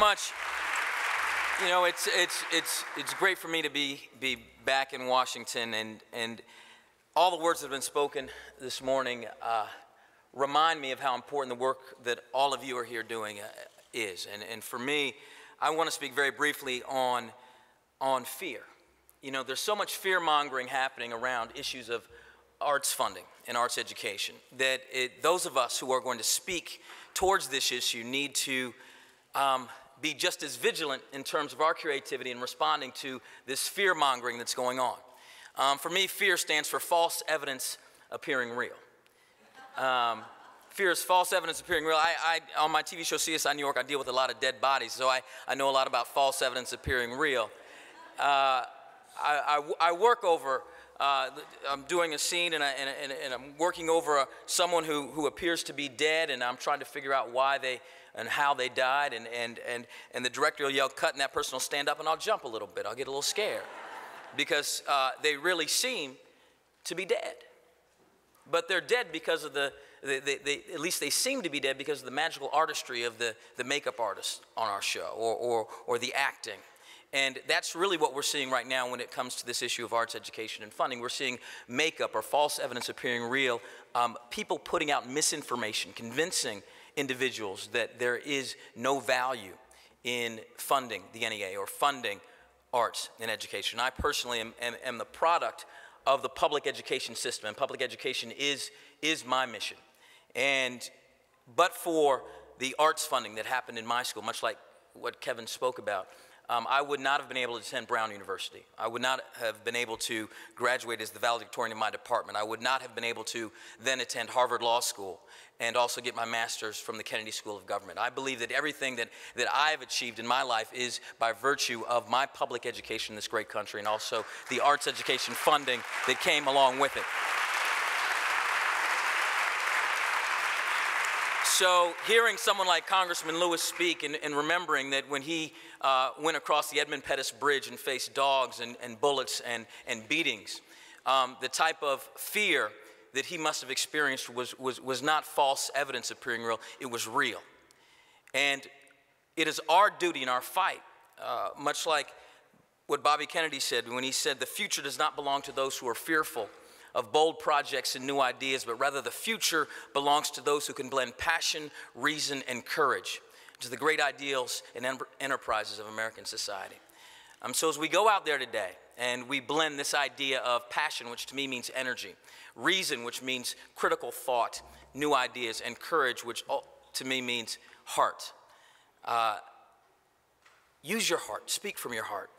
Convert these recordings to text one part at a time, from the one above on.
much. You know, it's great for me to be back in Washington, and all the words that have been spoken this morning remind me of how important the work that all of you are here doing is. And for me, I want to speak very briefly on fear. You know, there's so much fear-mongering happening around issues of arts funding and arts education that those of us who are going to speak towards this issue need to be just as vigilant in terms of our creativity in responding to this fear-mongering that's going on. For me, fear stands for false evidence appearing real. Fear is false evidence appearing real. On my TV show CSI New York, I deal with a lot of dead bodies, so I know a lot about false evidence appearing real. I work over, I'm doing a scene and I'm working over someone who appears to be dead, and I'm trying to figure out why they and how they died, and the director will yell cut, and that person will stand up, and I'll jump a little bit. I'll get a little scared because they really seem to be dead. But they're dead because of at least they seem to be dead because of the magical artistry of the makeup artist on our show, or the acting. And that's really what we're seeing right now when it comes to this issue of arts education and funding. We're seeing makeup or false evidence appearing real, people putting out misinformation, convincing individuals that there is no value in funding the NEA or funding arts and education. I personally am the product of the public education system, and public education is my mission. But for the arts funding that happened in my school, much like what Kevin spoke about, I would not have been able to attend Brown University. I would not have been able to graduate as the valedictorian in my department. I would not have been able to then attend Harvard Law School and also get my master's from the Kennedy School of Government. I believe that everything that I've achieved in my life is by virtue of my public education in this great country, and also the arts education funding that came along with it. So hearing someone like Congressman Lewis speak and remembering that when he went across the Edmund Pettus Bridge and faced dogs and bullets and beatings, the type of fear that he must have experienced was not false evidence appearing real, it was real. And it is our duty in our fight, much like what Bobby Kennedy said when he said, the future does not belong to those who are fearful of bold projects and new ideas, but rather the future belongs to those who can blend passion, reason, and courage to the great ideals and enterprises of American society. So as we go out there today and we blend this idea of passion, which to me means energy, reason, which means critical thought, new ideas, and courage, which to me means heart. Use your heart, speak from your heart.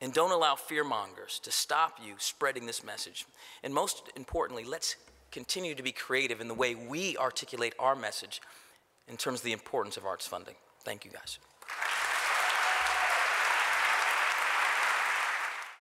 And don't allow fearmongers to stop you spreading this message. And most importantly, let's continue to be creative in the way we articulate our message in terms of the importance of arts funding. Thank you, guys.